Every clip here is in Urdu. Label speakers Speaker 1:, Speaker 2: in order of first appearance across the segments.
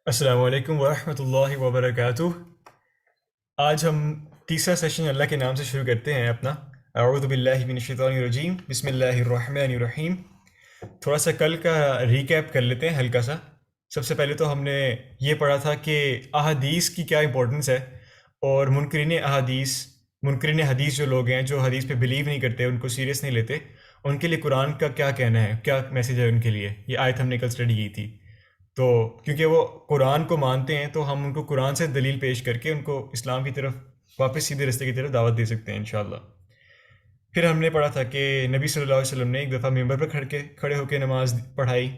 Speaker 1: السلام علیکم ورحمۃ اللہ وبرکاتہ۔ آج ہم تیسرا سیشن اللہ کے نام سے شروع کرتے ہیں اپنا۔ اعوذ باللہ من الشیطان الرجیم، بسم اللہ الرحمن الرحیم۔ تھوڑا سا کل کا ریکیپ کر لیتے ہیں ہلکا سا۔ سب سے پہلے تو ہم نے یہ پڑھا تھا کہ احادیث کی کیا امپورٹنس ہے، اور منکرین حدیث جو لوگ ہیں، جو حدیث پہ بلیو نہیں کرتے، ان کو سیریس نہیں لیتے، ان کے لیے قرآن کا کیا کہنا ہے، کیا میسیج ہے ان کے لیے۔ یہ آیت ہم نے کل اسٹڈی کی تھی۔ تو کیونکہ وہ قرآن کو مانتے ہیں تو ہم ان کو قرآن سے دلیل پیش کر کے ان کو اسلام کی طرف واپس سیدھے رستے کی طرف دعوت دے سکتے ہیں انشاءاللہ۔ پھر ہم نے پڑھا تھا کہ نبی صلی اللہ علیہ وسلم نے ایک دفعہ ممبر پر کھڑے ہو کے نماز پڑھائی۔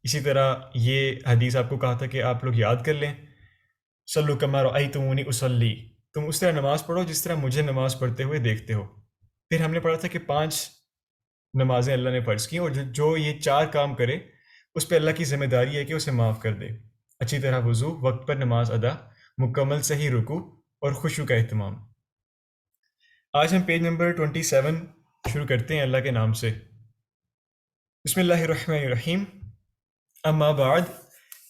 Speaker 1: اسی طرح یہ حدیث آپ کو کہا تھا کہ آپ لوگ یاد کر لیں، صلو کما رأیتمونی اصلی، تم اس طرح نماز پڑھو جس طرح مجھے نماز پڑھتے ہوئے دیکھتے ہو۔ پھر ہم نے پڑھا تھا کہ 5 نمازیں اللہ نے فرض کی، اور جو یہ 4 کام کرے اس پہ اللہ کی ذمہ داری ہے کہ اسے معاف کر دے: اچھی طرح وضو، وقت پر نماز ادا، مکمل صحیح رکوع اور خشوع کا اہتمام۔ آج ہم پیج نمبر 27 شروع کرتے ہیں اللہ کے نام سے۔ بسم اللہ الرحمن الرحیم۔ اما بعد،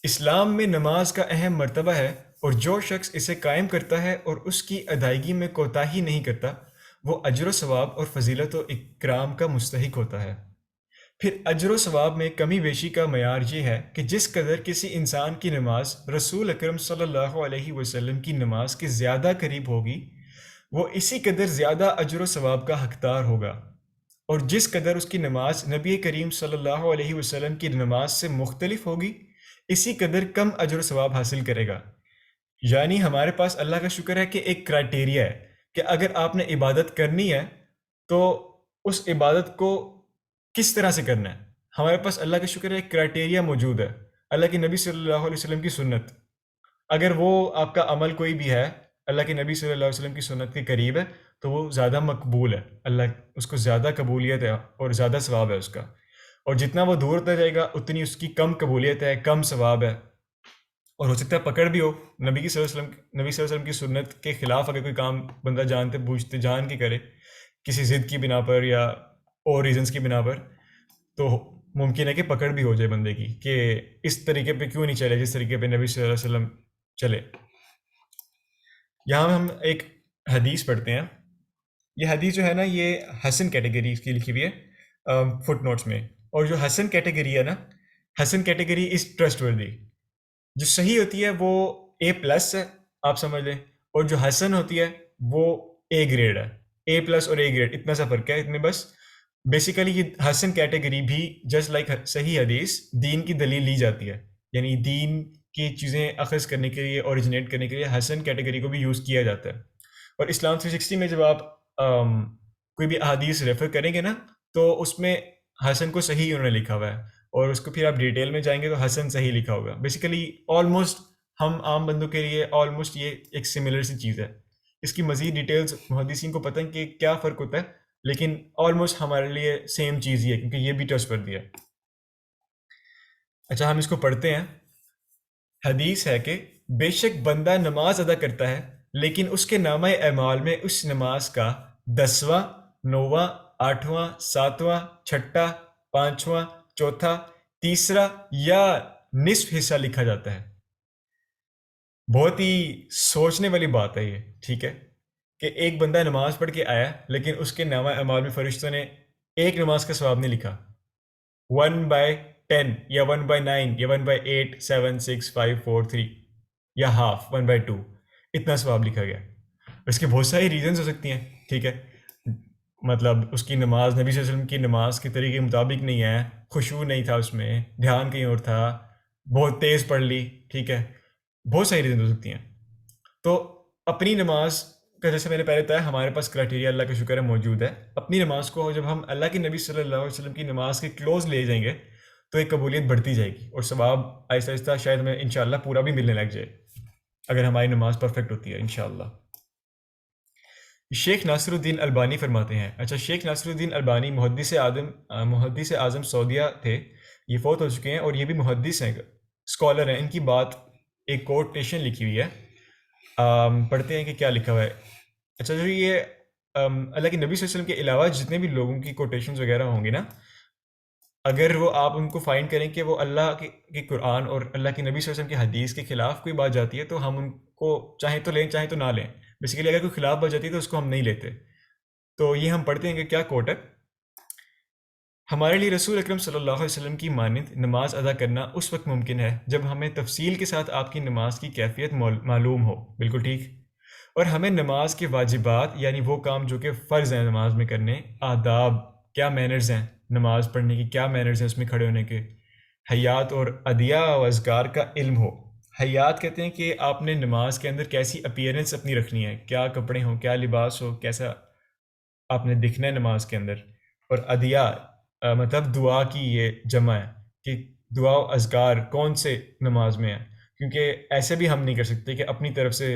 Speaker 1: اسلام میں نماز کا اہم مرتبہ ہے، اور جو شخص اسے قائم کرتا ہے اور اس کی ادائیگی میں کوتاہی نہیں کرتا، وہ اجر و ثواب اور فضیلت و اکرام کا مستحق ہوتا ہے۔ پھر اجر و ثواب میں کمی بیشی کا معیار یہ ہے کہ جس قدر کسی انسان کی نماز رسول اکرم صلی اللہ علیہ وسلم کی نماز کے زیادہ قریب ہوگی، وہ اسی قدر زیادہ اجر و ثواب کا حقدار ہوگا، اور جس قدر اس کی نماز نبی کریم صلی اللہ علیہ وسلم کی نماز سے مختلف ہوگی، اسی قدر کم اجر و ثواب حاصل کرے گا۔ یعنی ہمارے پاس اللہ کا شکر ہے کہ ایک کرائٹیریا ہے کہ اگر آپ نے عبادت کرنی ہے تو اس عبادت کو کس طرح سے کرنا ہے۔ ہمارے پاس اللہ کا شکر ہے ایک کرائٹیریا موجود ہے، اللہ کے نبی صلی اللہ علیہ وسلم کی سنت۔ اگر وہ آپ کا عمل کوئی بھی ہے اللہ کے نبی صلی اللہ علیہ وسلم کی سنت کے قریب ہے تو وہ زیادہ مقبول ہے، اللہ اس کو زیادہ قبولیت ہے اور زیادہ ثواب ہے اس کا، اور جتنا وہ دور ہوتا جائے گا اتنی اس کی کم قبولیت ہے، کم ثواب ہے، اور ہو سکتا ہے پکڑ بھی ہو۔ نبی صلی اللہ علیہ وسلم کی سنت کے خلاف اگر کوئی کام بندہ جانتے بوجھتے جان کے کرے، کسی ضد کی بنا پر یا اور ریزنس کی بنا پر، تو ممکن ہے کہ پکڑ بھی ہو جائے بندے کی کہ اس طریقے پہ کیوں نہیں چلے جس طریقے پہ نبی صلی اللہ علیہ وسلم چلے۔ یہاں ہم ایک حدیث پڑھتے ہیں۔ یہ حدیث جو ہے نا، یہ حسن کیٹیگری کی لکھی ہوئی ہے فٹ نوٹس میں، اور جو حسن کیٹیگری ہے نا، حسن کیٹیگری از ٹرسٹ وردی۔ جو صحیح ہوتی ہے وہ اے پلس ہے، آپ سمجھ لیں، اور جو حسن ہوتی ہے وہ اے گریڈ ہے۔ اے پلس اور اے گریڈ اتنا سا فرق ہے، اتنے بس۔ بیسیکلی یہ حسن کیٹیگری بھی جسٹ لائک صحیح حدیث دین کی دلیل لی جاتی ہے، یعنی دین کی چیزیں اخذ کرنے کے لیے، اوریجنیٹ کرنے کے لیے حسن کیٹیگری کو بھی یوز کیا جاتا ہے۔ اور اسلام 360 میں جب آپ کوئی بھی احادیث ریفر کریں گے نا، تو اس میں حسن کو صحیح انہوں نے لکھا ہوا ہے، اور اس کو پھر آپ ڈیٹیل میں جائیں گے تو حسن صحیح لکھا ہوگا۔ بیسیکلی آلموسٹ ہم عام بندوں کے لیے آلموسٹ یہ ایک سملر سی چیز ہے۔ اس کی مزید ڈیٹیلز محدثین کو پتہ ہے کہ کیا فرق ہوتا ہے، لیکن آلموسٹ ہمارے لیے سیم چیز ہی ہے، کیونکہ یہ بھی ٹرسٹ وردی ہے۔ اچھا، ہم اس کو پڑھتے ہیں۔ حدیث ہے کہ بے شک بندہ نماز ادا کرتا ہے، لیکن اس کے نامہ اعمال میں اس نماز کا 10واں، 9واں، 8واں، 7واں، چھٹا، 5واں، چوتھا، تیسرا یا نصف حصہ لکھا جاتا ہے۔ بہت ہی سوچنے والی بات ہے یہ، ٹھیک ہے، کہ ایک بندہ نماز پڑھ کے آیا لیکن اس کے نامہ اعمال میں فرشتوں نے ایک نماز کا ثواب نہیں لکھا۔ 1/10 یا 1/9 یا 1/8 7 6 5 4 3 یا ہاف 1/2 اتنا ثواب لکھا گیا۔ اس کے بہت ساری ریزنز ہو سکتی ہیں، ٹھیک ہے، مطلب اس کی نماز نبی صلی اللہ علیہ وسلم کی نماز کے طریقے کے مطابق نہیں ہے، خشوع نہیں تھا اس میں، دھیان کہیں اور تھا، بہت تیز پڑھ لی، ٹھیک ہے، بہت ساری ریزنز ہو سکتی ہیں۔ تو اپنی نماز کا، جیسے میں نے پہلے بتایا، ہمارے پاس کرائٹیریا اللہ کا شکر ہے موجود ہے۔ اپنی نماز کو جب ہم اللہ کے نبی صلی اللہ علیہ وسلم کی نماز کے کلوز لے جائیں گے تو ایک قبولیت بڑھتی جائے گی، اور ثواب آہستہ آہستہ شاید ہمیں انشاءاللہ پورا بھی ملنے لگ جائے اگر ہماری نماز پرفیکٹ ہوتی ہے انشاءاللہ۔ شیخ ناصر الدین البانی فرماتے ہیں، اچھا، شیخ ناصر الدین البانی محدث اعظم سعودیہ تھے، یہ فوت ہو چکے ہیں، اور یہ بھی محدث ہیں، اسکالر ہیں۔ ان کی بات ایک کوٹیشن لکھی ہوئی ہے، پڑھتے ہیں کہ کیا لکھا ہوا ہے۔ اچھا، جو یہ اللہ کے نبی صلی اللہ علیہ وسلم کے علاوہ جتنے بھی لوگوں کی کوٹیشنز وغیرہ ہوں گے نا، اگر وہ آپ ان کو فائنڈ کریں کہ وہ اللہ کے قرآن اور اللہ کے نبی صلی اللہ علیہ وسلم کی حدیث کے خلاف کوئی بات جاتی ہے تو ہم ان کو چاہیں تو لیں چاہیں تو نہ لیں. بیسیکلی اگر کوئی خلاف بات جاتی ہے تو اس کو ہم نہیں لیتے. تو یہ ہم پڑھتے ہیں کہ کیا کوٹ ہے. ہمارے لیے رسول اکرم صلی اللہ علیہ وسلم کی مانند نماز ادا کرنا اس وقت ممکن ہے جب ہمیں تفصیل کے ساتھ آپ کی نماز کی کیفیت معلوم ہو. بالکل ٹھیک. اور ہمیں نماز کے واجبات یعنی وہ کام جو کہ فرض ہیں نماز میں کرنے، آداب کیا مینرز ہیں نماز پڑھنے کی، کیا مینرز ہیں اس میں کھڑے ہونے کے، حیات اور ادعیہ و اذکار کا علم ہو. حیات کہتے ہیں کہ آپ نے نماز کے اندر کیسی اپیئرنس اپنی رکھنی ہے، کیا کپڑے ہوں، کیا لباس ہو، کیسا آپ نے دکھنا ہے نماز کے اندر. اور ادعیہ مطلب دعا کی یہ جمع ہے کہ دعا و اذکار کون سے نماز میں ہیں، کیونکہ ایسے بھی ہم نہیں کر سکتے کہ اپنی طرف سے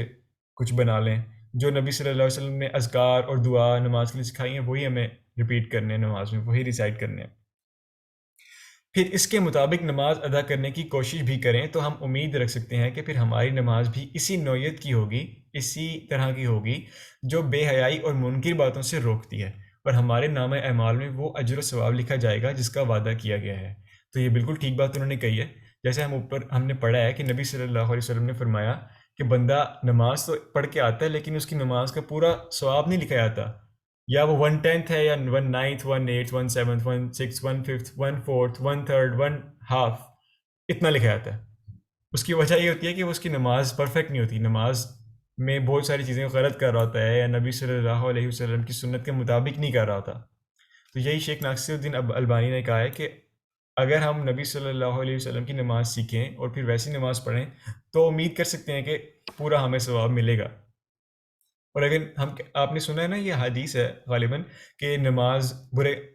Speaker 1: کچھ بنا لیں. جو نبی صلی اللہ علیہ وسلم نے اذکار اور دعا نماز کے لیے سکھائی ہیں وہی ہمیں ریپیٹ کرنے ہیں نماز میں، وہی ریسائٹ کرنے ہیں. پھر اس کے مطابق نماز ادا کرنے کی کوشش بھی کریں تو ہم امید رکھ سکتے ہیں کہ پھر ہماری نماز بھی اسی نوعیت کی ہوگی، اسی طرح کی ہوگی جو بے حیائی اور منکر باتوں سے روکتی ہے، اور ہمارے نامہ اعمال میں وہ اجر و ثواب لکھا جائے گا جس کا وعدہ کیا گیا ہے. تو یہ بالکل ٹھیک بات انہوں نے کہی ہے. جیسے ہم نے پڑھا ہے کہ نبی صلی اللہ علیہ وسلم نے فرمایا کہ بندہ نماز تو پڑھ کے آتا ہے لیکن اس کی نماز کا پورا ثواب نہیں لکھا جاتا. یا وہ 1/10 ہے یا 1/9 1/8 1/7 1/6 1/5 1/4 1/3 1/2 اتنا لکھا جاتا ہے. اس کی وجہ یہ ہوتی ہے کہ وہ اس کی نماز پرفیکٹ نہیں ہوتی، نماز میں بہت ساری چیزیں غلط کر رہا ہوتا ہے یا نبی صلی اللہ علیہ وسلم کی سنت کے مطابق نہیں کر رہا ہوتا. تو یہی شیخ ناصر الدین البانی نے کہا ہے کہ اگر ہم نبی صلی اللہ علیہ وسلم کی نماز سیکھیں اور پھر ویسی نماز پڑھیں تو امید کر سکتے ہیں کہ پورا ہمیں ثواب ملے گا. اور اگر آپ نے سنا ہے نا، یہ حدیث ہے غالباً کہ نماز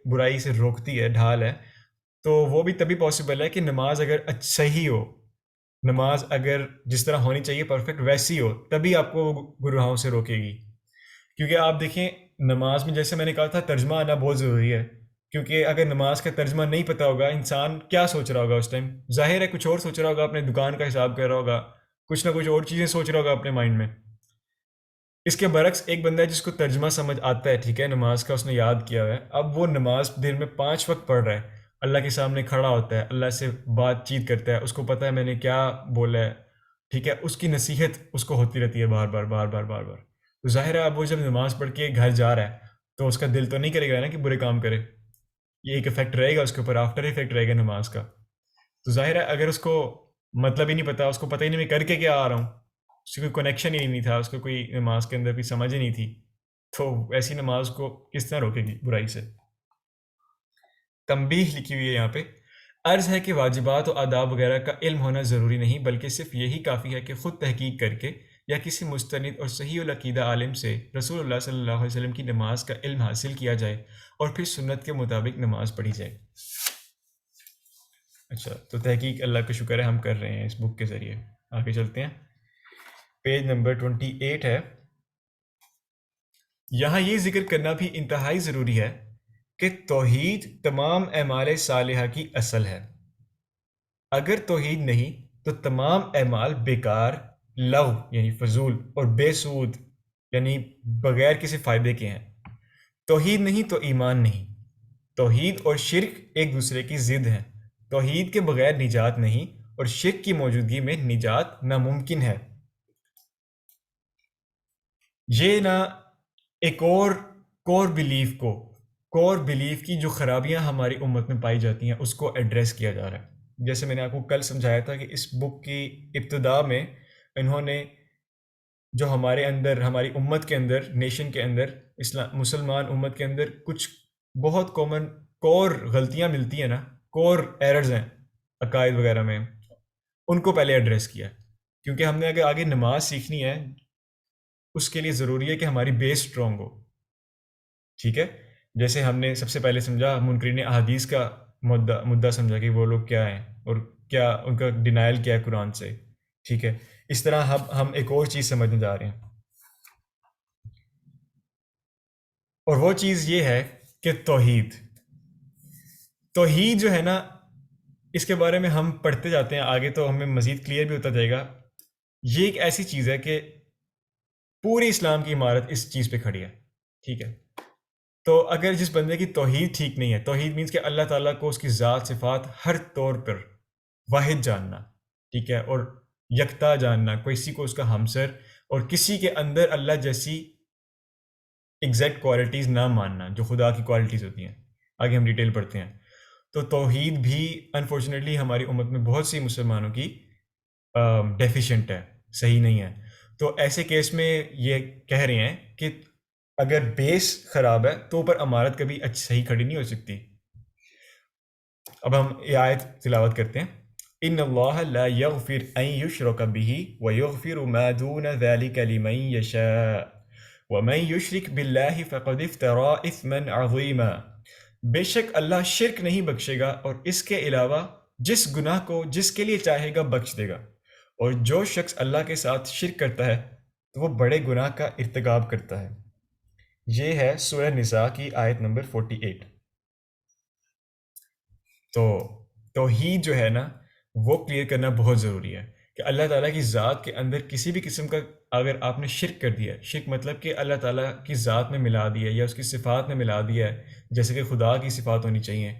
Speaker 1: برائی سے روکتی ہے، ڈھال ہے. تو وہ بھی تبھی پاسبل ہے کہ نماز اگر صحیح ہو، نماز اگر جس طرح ہونی چاہیے پرفیکٹ ویسی ہو، تبھی آپ کو گناہوں سے روکے گی. کیونکہ آپ دیکھیں نماز میں جیسے میں نے کہا تھا ترجمہ آنا بہت ضروری ہے. کیونکہ اگر نماز کا ترجمہ نہیں پتہ ہوگا، انسان کیا سوچ رہا ہوگا اس ٹائم؟ ظاہر ہے کچھ اور سوچ رہا ہوگا، اپنے دکان کا حساب کر رہا ہوگا، کچھ نہ کچھ اور چیزیں سوچ رہا ہوگا اپنے مائنڈ میں. اس کے برعکس ایک بندہ ہے جس کو ترجمہ سمجھ آتا ہے، ٹھیک ہے، نماز کا اس نے یاد کیا ہوا ہے، اب وہ نماز دن میں 5 وقت پڑھ رہا ہے، اللہ کے سامنے کھڑا ہوتا ہے، اللہ سے بات چیت کرتا ہے، اس کو پتہ ہے میں نے کیا بولا ہے، ٹھیک ہے، اس کی نصیحت اس کو ہوتی رہتی ہے بار بار بار بار بار بار. تو ظاہر ہے اب وہ جب نماز پڑھ کے گھر جا رہا ہے تو اس کا دل تو نہیں کرے گا نا کہ برے کام کرے. یہ ایک افیکٹ رہے گا اس کے اوپر، آفٹر افیکٹ رہے گا نماز کا. تو ظاہر ہے اگر اس کو مطلب ہی نہیں پتا، اس کو پتہ ہی نہیں میں کر کے کیا آ رہا ہوں، اس کی کوئی کنیکشن ہی نہیں تھا، اس کو کوئی نماز کے اندر کوئی سمجھ ہی نہیں تھی، تو ایسی نماز کو کس طرح روکے گی برائی سے. تنبیہ لکھی ہوئی ہے یہاں پہ. عرض ہے کہ واجبات و آداب وغیرہ کا علم ہونا ضروری نہیں، بلکہ صرف یہی کافی ہے کہ خود تحقیق کر کے یا کسی مستند اور صحیح العقیدہ عالم سے رسول اللہ صلی اللہ علیہ وسلم کی نماز کا علم حاصل کیا جائے اور پھر سنت کے مطابق نماز پڑھی جائے. اچھا، تو تحقیق اللہ کا شکر ہے ہم کر رہے ہیں اس بک کے ذریعے. آگے چلتے ہیں، پیج نمبر 28 ہے. یہاں یہ ذکر کرنا بھی انتہائی ضروری ہے کہ توحید تمام اعمال صالحہ کی اصل ہے. اگر توحید نہیں تو تمام اعمال بیکار، لغو یعنی فضول، اور بے سود یعنی بغیر کسی فائدے کے ہیں. توحید نہیں تو ایمان نہیں. توحید اور شرک ایک دوسرے کی ضد ہیں. توحید کے بغیر نجات نہیں اور شرک کی موجودگی میں نجات ناممکن ہے. یہ نہ ایک اور کور بلیف کی جو خرابیاں ہماری امت میں پائی جاتی ہیں اس کو ایڈریس کیا جا رہا ہے. جیسے میں نے آپ کو کل سمجھایا تھا کہ اس بک کی ابتدا میں انہوں نے جو ہمارے اندر، ہماری امت کے اندر، نیشن کے اندر، مسلمان امت کے اندر کچھ بہت کامن کور غلطیاں ملتی ہیں نا، کور ایررز ہیں عقائد وغیرہ میں، ان کو پہلے ایڈریس کیا. کیونکہ ہم نے اگر آگے نماز سیکھنی ہے اس کے لیے ضروری ہے کہ ہماری بیس اسٹرانگ ہو. ٹھیک ہے، جیسے ہم نے سب سے پہلے سمجھا منکرین احادیث کا مدعا سمجھا کہ وہ لوگ کیا ہیں اور کیا ان کا ڈینائل کیا ہے قرآن سے. ٹھیک ہے، اس طرح ہم ایک اور چیز سمجھنے جا رہے ہیں، اور وہ چیز یہ ہے کہ توحید جو ہے نا، اس کے بارے میں ہم پڑھتے جاتے ہیں آگے تو ہمیں مزید کلیئر بھی ہوتا جائے گا. یہ ایک ایسی چیز ہے کہ پوری اسلام کی عمارت اس چیز پہ کھڑی ہے. ٹھیک ہے، تو اگر جس بندے کی توحید ٹھیک نہیں ہے، توحید مینس کہ اللہ تعالیٰ کو اس کی ذات صفات ہر طور پر واحد جاننا، ٹھیک ہے، اور یکتا جاننا، کسی کو اس کا ہمسر اور کسی کے اندر اللہ جیسی ایگزیکٹ کوالٹیز نہ ماننا جو خدا کی کوالٹیز ہوتی ہیں، آگے ہم ڈیٹیل پڑھتے ہیں۔ تو توحید بھی انفارچونیٹلی ہماری امت میں بہت سی مسلمانوں کی ڈیفیشینٹ ہے، صحیح نہیں ہے۔ تو ایسے کیس میں یہ کہہ رہے ہیں کہ اگر بیس خراب ہے تو اوپر عمارت کبھی صحیح کھڑی نہیں ہو سکتی۔ اب ہم یہ آیت تلاوت کرتے ہیں۔ ان اللہ لا یغفر ان یشرک بہ ویغفر ما دون ذلک لمن یشاء ومن یشرک باللہ فقد افترى اثما عظیما۔ بے شک اللہ شرک نہیں بخشے گا اور اس کے علاوہ جس گناہ کو جس کے لیے چاہے گا بخش دے گا، اور جو شخص اللہ کے ساتھ شرک کرتا ہے تو وہ بڑے گناہ کا ارتکاب کرتا ہے۔ یہ ہے سورہ نساء کی آیت نمبر 48۔ تو توحید جو ہے نا وہ کلیئر کرنا بہت ضروری ہے کہ اللہ تعالیٰ کی ذات کے اندر کسی بھی قسم کا اگر آپ نے شرک کر دیا ہے، شرک مطلب کہ اللہ تعالیٰ کی ذات میں ملا دیا ہے یا اس کی صفات میں ملا دیا ہے جیسے کہ خدا کی صفات ہونی چاہیے،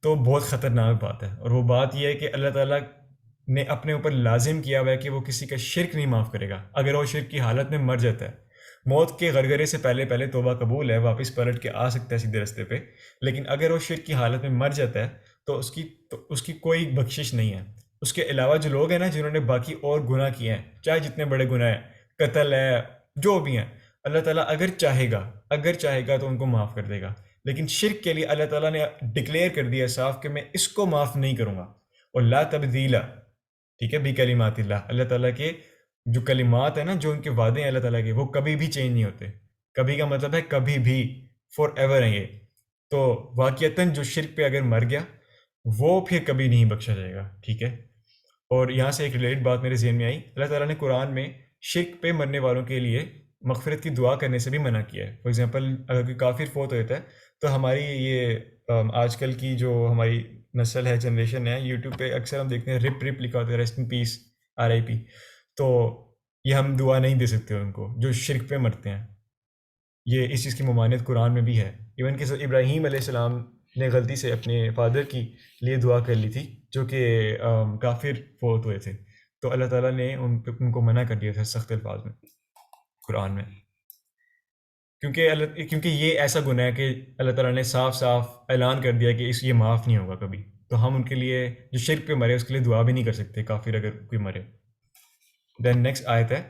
Speaker 1: تو بہت خطرناک بات ہے۔ اور وہ بات یہ ہے کہ اللہ تعالیٰ نے اپنے اوپر لازم کیا ہوا ہے کہ وہ کسی کا شرک نہیں معاف کرے گا اگر وہ شرک کی حالت میں مر جاتا ہے۔ موت کے غرغرے سے پہلے توبہ قبول ہے، واپس پلٹ کے آ سکتا ہے سیدھے راستے پہ، لیکن اگر وہ شرک کی حالت میں مر جاتا ہے تو اس کی کوئی بخشش نہیں ہے۔ اس کے علاوہ جو لوگ ہیں نا جنہوں نے باقی اور گناہ کیے ہیں، چاہے جتنے بڑے گناہ ہیں، قتل ہے، جو بھی ہیں، اللہ تعالیٰ اگر چاہے گا تو ان کو معاف کر دے گا، لیکن شرک کے لیے اللہ تعالیٰ نے ڈکلیئر کر دیا صاف کہ میں اس کو معاف نہیں کروں گا۔ اور لا تبدیلا، ٹھیک ہے، بکلمات اللہ، اللہ تعالیٰ کے جو کلمات ہیں نا، جو ان کے وعدے ہیں اللہ تعالیٰ کے، وہ کبھی بھی چینج نہیں ہوتے۔ کبھی کا مطلب ہے کبھی بھی، فار ایور ہیں یہ۔ تو واقعتاً جو شرک پہ اگر مر گیا وہ پھر کبھی نہیں بخشا جائے گا، ٹھیک ہے۔ اور یہاں سے ایک ریلیٹڈ بات میرے ذہن میں آئی، اللہ تعالیٰ نے قرآن میں شرک پہ مرنے والوں کے لیے مغفرت کی دعا کرنے سے بھی منع کیا ہے۔ فار ایگزامپل اگر کوئی کافر فوت ہو جاتا ہے تو ہماری یہ آج کل کی جو ہماری نسل ہے، جنریشن ہے، یوٹیوب پہ اکثر ہم دیکھتے ہیں رپ لکھا ہوتا ہے، ریسٹ ان پیس، RIP۔ تو یہ ہم دعا نہیں دے سکتے ان کو جو شرک پہ مرتے ہیں، یہ اس چیز کی ممانعت قرآن میں بھی ہے۔ ایون کہ ابراہیم علیہ السلام نے غلطی سے اپنے فادر کی لیے دعا کر لی تھی جو کہ کافر فوت ہوئے تھے، تو اللہ تعالیٰ نے ان کو منع کر دیا تھا سخت الفاظ میں قرآن میں، کیونکہ یہ ایسا گناہ ہے کہ اللہ تعالیٰ نے صاف اعلان کر دیا کہ یہ معاف نہیں ہوگا کبھی، تو ہم ان کے لیے جو شرک پہ مرے اس کے لیے دعا بھی نہیں کر سکتے، کافر اگر کوئی مرے۔ دین نیکسٹ آیت ہے،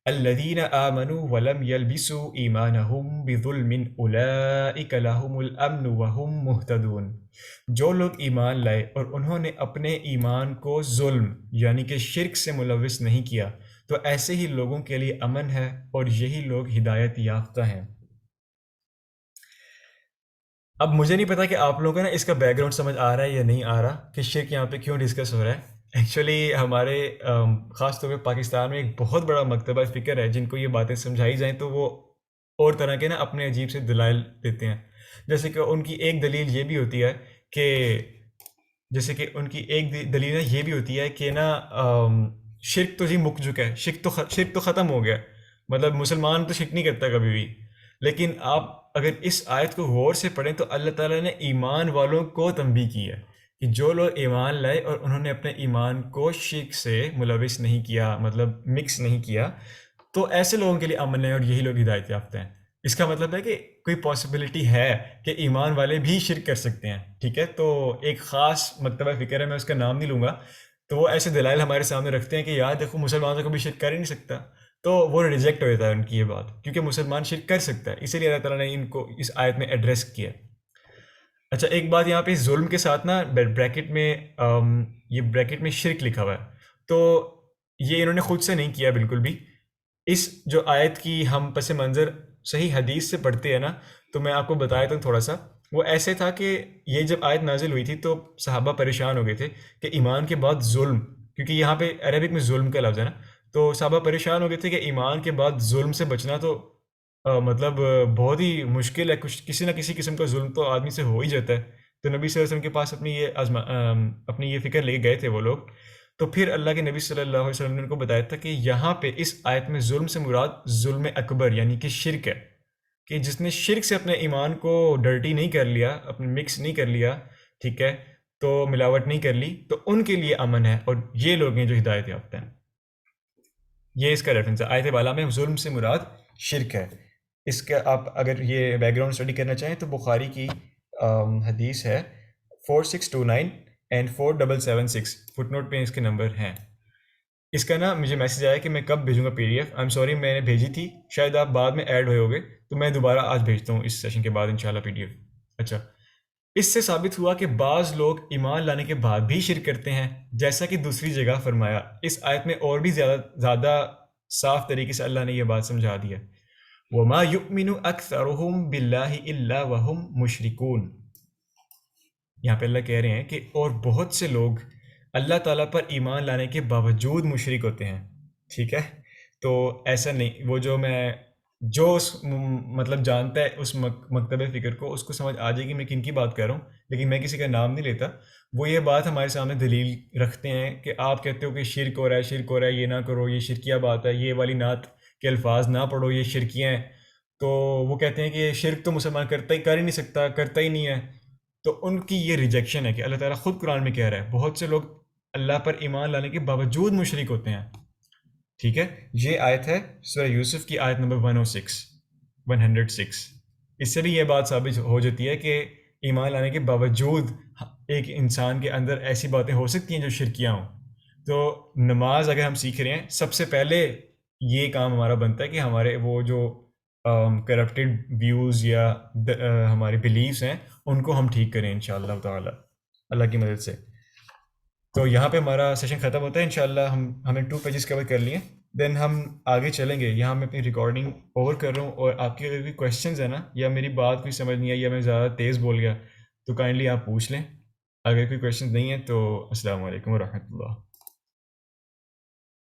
Speaker 1: الذین آمنوا ولم یلبسوا ایمانہم بظلم اولئک لہم الامن وہم مہتدون۔ جو لوگ ایمان لائے اور انہوں نے اپنے ایمان کو ظلم یعنی کہ شرک سے ملوث نہیں کیا تو ایسے ہی لوگوں کے لیے امن ہے اور یہی لوگ ہدایت یافتہ ہیں۔ اب مجھے نہیں پتا کہ آپ لوگوں کو نا اس کا بیک گراؤنڈ سمجھ آ رہا ہے یا نہیں آ رہا کہ شرک یہاں پہ کیوں ڈسکس ہو رہا ہے۔ ایکچولی ہمارے خاص طور پہ پاکستان میں ایک بہت بڑا مکتبہ فکر ہے، جن کو یہ باتیں سمجھائی جائیں تو وہ اور طرح کے نا اپنے عجیب سے دلائل دیتے ہیں۔ جیسے کہ ان کی ایک دلیل یہ بھی ہوتی ہے کہ یہ بھی ہوتی ہے کہ نا شرک تو جی مک چکا ہے، شرک تو ختم ہو گیا، مطلب مسلمان تو شرک نہیں کرتا کبھی بھی۔ لیکن آپ اگر اس آیت کو غور سے پڑھیں تو اللہ تعالیٰ نے ایمان والوں کو تنبیہ کی ہے کہ جو لوگ ایمان لائے اور انہوں نے اپنے ایمان کو شرک سے ملوث نہیں کیا، مطلب مکس نہیں کیا، تو ایسے لوگوں کے لیے امن ہے اور یہی لوگ ہدایت یافتہ ہیں۔ اس کا مطلب ہے کہ کوئی پاسبلٹی ہے کہ ایمان والے بھی شرک کر سکتے ہیں، ٹھیک ہے۔ تو ایک خاص مکتبہ فکر ہے، میں اس کا نام نہیں لوں گا، تو وہ ایسے دلائل ہمارے سامنے رکھتے ہیں کہ یار دیکھو مسلمانوں کو بھی شرک کر ہی نہیں سکتا، تو وہ ریجیکٹ ہو جاتا ہے ان کی یہ بات، کیونکہ مسلمان شرک کر سکتا ہے، اسی لیے اللہ تعالیٰ نے ان کو اس آیت میں ایڈریس کیا۔ اچھا ایک بات یہاں پہ ظلم کے ساتھ نا بریکٹ میں شرک لکھا ہوا ہے، تو یہ انہوں نے خود سے نہیں کیا بالکل بھی۔ اس جو آیت کی ہم پس منظر صحیح حدیث سے پڑھتے ہیں نا، تو میں آپ کو بتایا تھا تھوڑا سا، وہ ایسے تھا کہ یہ جب آیت نازل ہوئی تھی تو صحابہ پریشان ہو گئے تھے کہ ایمان کے بعد ظلم، کیونکہ یہاں پہ عربک میں ظلم کا لفظ ہے نا، تو صحابہ پریشان ہو گئے تھے کہ ایمان کے بعد ظلم سے بچنا تو مطلب بہت ہی مشکل ہے، کسی نہ کسی قسم کا ظلم تو آدمی سے ہو ہی جاتا ہے۔ تو نبی صلی اللہ علیہ وسلم کے پاس اپنی یہ فکر لے کے گئے تھے وہ لوگ، تو پھر اللہ کے نبی صلی اللہ علیہ وسلم نے ان کو بتایا تھا کہ یہاں پہ اس آیت میں ظلم سے مراد ظلم اکبر یعنی کہ شرک ہے، کہ جس نے شرک سے اپنے ایمان کو ڈرٹی نہیں کر لیا، اپنے مکس نہیں کر لیا، ٹھیک ہے، تو ملاوٹ نہیں کر لی، تو ان کے لیے امن ہے، اور یہ لوگ ہیں جو ہدایت یافتہ ہیں۔ یہ اس کا ریفرنس ہے آیت بالا میں ظلم سے مراد شرک ہے۔ اس کا آپ اگر یہ بیک گراؤنڈ اسٹڈی کرنا چاہیں تو بخاری کی حدیث ہے 4629 اینڈ 4776، فٹ نوٹ پہ اس کے نمبر ہیں۔ اس کا نا مجھے میسیج آیا کہ میں کب بھیجوں گا P D F, I am sorry میں نے بھیجی تھی، شاید آپ بعد میں ایڈ ہوئے ہوگے، تو میں دوبارہ آج بھیجتا ہوں اس سیشن کے بعد انشاءاللہ پی ڈی ایف۔ اچھا، اس سے ثابت ہوا کہ بعض لوگ ایمان لانے کے بعد بھی شرک کرتے ہیں، جیسا کہ دوسری جگہ فرمایا۔ اس آیت میں اور بھی زیادہ صاف طریقے سے اللہ نے یہ بات سمجھا دی ہے، وَمَا يُؤْمِنُ أَكْثَرُهُمْ بِاللَّهِ إِلَّا وَهُمْ مُشْرِكُونَ۔ یہاں پہ اللہ کہہ رہے ہیں کہ اور بہت سے لوگ اللہ تعالیٰ پر ایمان لانے کے باوجود مشرک ہوتے ہیں، ٹھیک ہے؟ تو ایسا نہیں، وہ جو اس مطلب جانتا ہے اس مکتب فکر کو، اس کو سمجھ آ جائے گی میں کن کی بات کر رہا ہوں، لیکن میں کسی کا نام نہیں لیتا۔ وہ یہ بات ہمارے سامنے دلیل رکھتے ہیں کہ آپ کہتے ہو کہ شرک ہو رہا ہے، شرک ہو رہا ہے، یہ نہ کرو، یہ شرکیہ بات ہے، یہ والی نعت کے الفاظ نہ پڑھو، یہ شرکیاں ہیں۔ تو وہ کہتے ہیں کہ یہ شرک تو مسلمان کر ہی نہیں سکتا، کرتا ہی نہیں ہے۔ تو ان کی یہ ریجیکشن ہے کہ اللہ تعالیٰ خود قرآن میں کہہ رہا ہے بہت سے لوگ اللہ پر ایمان لانے کے باوجود مشرک ہوتے ہیں، ٹھیک ہے؟ یہ آیت ہے سورہ یوسف کی آیت نمبر 106۔ اس سے بھی یہ بات ثابت ہو جاتی ہے کہ ایمان لانے کے باوجود ایک انسان کے اندر ایسی باتیں ہو سکتی ہیں جو شرکیاں ہوں۔ تو نماز اگر ہم سیکھ رہے ہیں، سب سے پہلے یہ کام ہمارا بنتا ہے کہ ہمارے وہ جو کرپٹڈ ویوز یا ہمارے بلیفس ہیں ان کو ہم ٹھیک کریں انشاءاللہ تعالی اللہ کی مدد سے۔ تو یہاں پہ ہمارا سیشن ختم ہوتا ہے انشاءاللہ۔ ہمیں 2 پیجز کور کر لیے، دین ہم آگے چلیں گے۔ یہاں میں اپنی ریکارڈنگ اوور کر رہا ہوں، اور آپ کے اگر کوئی کویشچنز ہیں نا، یا میری بات کوئی سمجھ نہیں آئی یا میں زیادہ تیز بول گیا تو کائنڈلی آپ پوچھ لیں۔ اگر کوئی کویشچنز نہیں ہیں تو السلام علیکم ورحمۃ اللہ۔